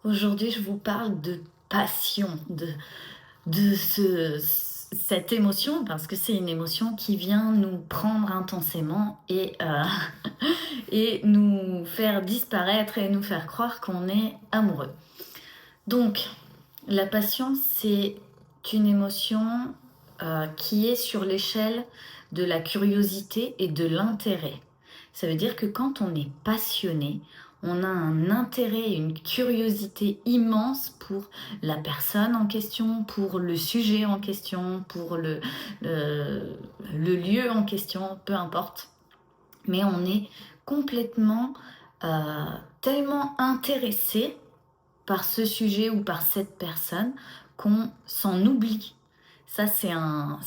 Aujourd'hui, je vous parle de passion, de cette émotion, parce que c'est une émotion qui vient nous prendre intensément et nous faire disparaître et nous faire croire qu'on est amoureux. Donc, la passion, c'est une émotion qui est sur l'échelle de la curiosité et de l'intérêt. Ça veut dire que quand on est passionné, on a un intérêt et une curiosité immense pour la personne en question, pour le sujet en question, pour le, le lieu en question, peu importe. Mais on est complètement tellement intéressé par ce sujet ou par cette personne qu'on s'en oublie. Ça, c'est un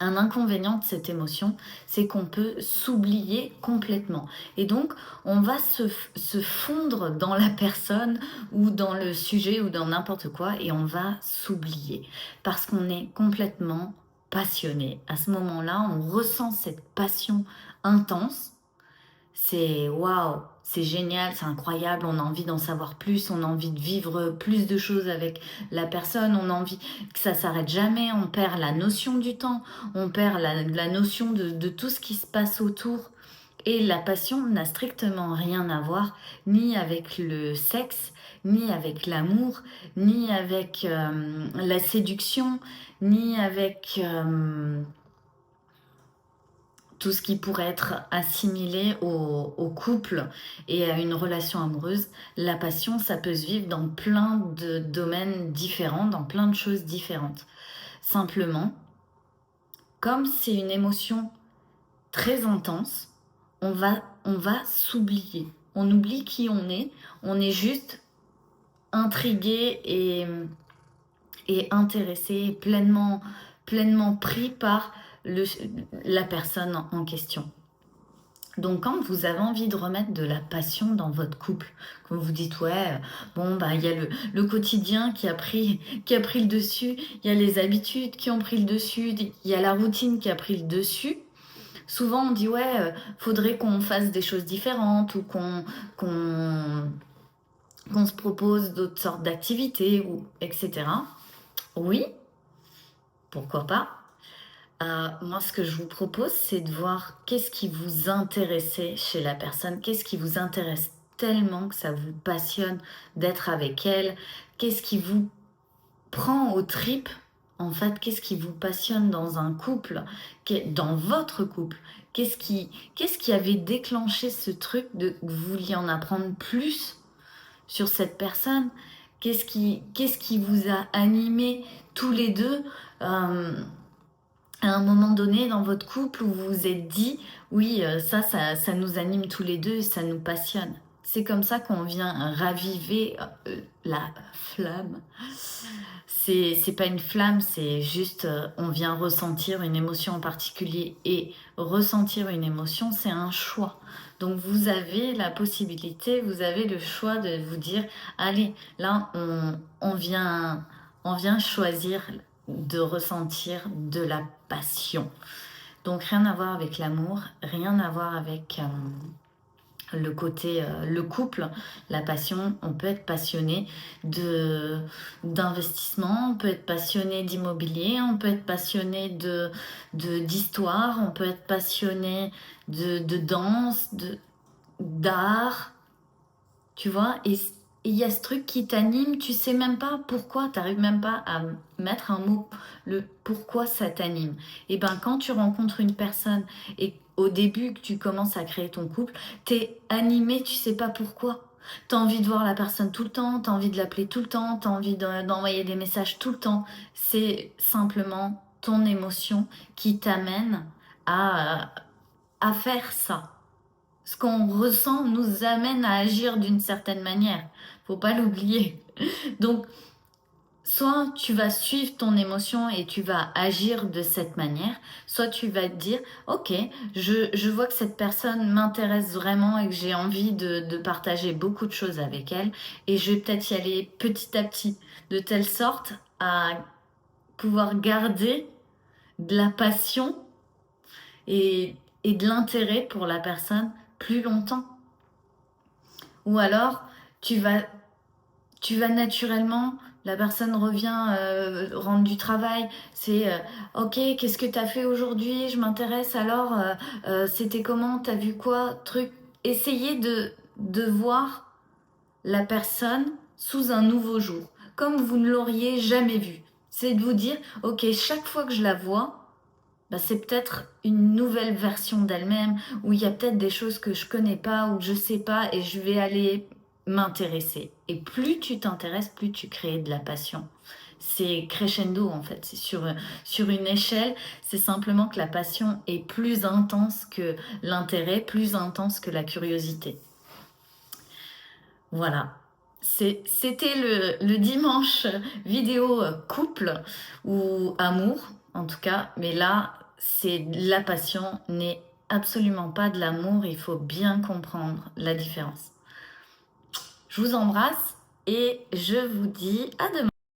inconvénient de cette émotion, c'est qu'on peut s'oublier complètement. Et donc, on va se fondre dans la personne ou dans le sujet ou dans n'importe quoi et on va s'oublier parce qu'on est complètement passionné. À ce moment-là, on ressent cette passion intense. C'est waouh, c'est génial, c'est incroyable, on a envie d'en savoir plus, on a envie de vivre plus de choses avec la personne, on a envie que ça s'arrête jamais, on perd la notion du temps, on perd la notion de tout ce qui se passe autour. Et la passion n'a strictement rien à voir ni avec le sexe, ni avec l'amour, ni avec la séduction, ni avec tout ce qui pourrait être assimilé au couple et à une relation amoureuse. La passion, ça peut se vivre dans plein de domaines différents, dans plein de choses différentes. Simplement, comme c'est une émotion très intense, on va s'oublier. On oublie qui on est juste intrigué et intéressé, pleinement pris par la personne en question. Donc quand vous avez envie de remettre de la passion dans votre couple, quand vous dites ouais, bon bah il y a le quotidien qui a pris le dessus, il y a les habitudes qui ont pris le dessus, il y a la routine qui a pris le dessus. Souvent on dit ouais, faudrait qu'on fasse des choses différentes ou qu'on qu'on se propose d'autres sortes d'activités ou etc. Oui, pourquoi pas. Moi, ce que je vous propose, c'est de voir qu'est-ce qui vous intéressait chez la personne, qu'est-ce qui vous intéresse tellement que ça vous passionne d'être avec elle, qu'est-ce qui vous prend aux tripes, en fait, qu'est-ce qui vous passionne dans un couple, dans votre couple, qu'est-ce qui avait déclenché ce truc de que vous vouliez en apprendre plus sur cette personne, qu'est-ce qui vous a animé tous les deux. euh, à un moment donné dans votre couple où vous vous êtes dit, oui, ça nous anime tous les deux et ça nous passionne. C'est comme ça qu'on vient raviver la flamme. C'est pas une flamme, c'est juste on vient ressentir une émotion en particulier. Et ressentir une émotion, c'est un choix. Donc vous avez la possibilité, vous avez le choix de vous dire, allez, là on vient choisir de ressentir de la passion. Donc rien à voir avec l'amour, rien à voir avec le côté, le couple, la passion. On peut être passionné d'investissement, on peut être passionné d'immobilier, on peut être passionné d'histoire, on peut être passionné de danse, d'art, tu vois. Et il y a ce truc qui t'anime, tu sais même pas pourquoi, t'arrives même pas à mettre un mot, le pourquoi ça t'anime. Et ben quand tu rencontres une personne et au début que tu commences à créer ton couple, t'es animé, tu sais pas pourquoi. T'as envie de voir la personne tout le temps, t'as envie de l'appeler tout le temps, t'as envie d'envoyer des messages tout le temps. C'est simplement ton émotion qui t'amène à, à faire ça. Ce qu'on ressent nous amène à agir d'une certaine manière. Faut pas l'oublier. Donc, soit tu vas suivre ton émotion et tu vas agir de cette manière, soit tu vas te dire, ok, je vois que cette personne m'intéresse vraiment et que j'ai envie de partager beaucoup de choses avec elle et je vais peut-être y aller petit à petit, de telle sorte à pouvoir garder de la passion et de l'intérêt pour la personne plus longtemps. Ou alors, Tu vas, tu vas naturellement, la personne revient rendre du travail, c'est ok, qu'est-ce que tu as fait aujourd'hui? Je m'intéresse alors, c'était comment? T'as vu quoi? Truc. Essayez de voir la personne sous un nouveau jour, comme vous ne l'auriez jamais vue. C'est de vous dire, ok, chaque fois que je la vois, bah, c'est peut-être une nouvelle version d'elle-même, où il y a peut-être des choses que je connais pas, ou que je sais pas, et je vais aller m'intéresser. Et plus tu t'intéresses, plus tu crées de la passion. C'est crescendo en fait, c'est sur une échelle, c'est simplement que la passion est plus intense que l'intérêt, plus intense que la curiosité. Voilà. C'était le dimanche vidéo couple ou amour, en tout cas. Mais là, c'est la passion n'est absolument pas de l'amour. Il faut bien comprendre la différence. Je vous embrasse et je vous dis à demain.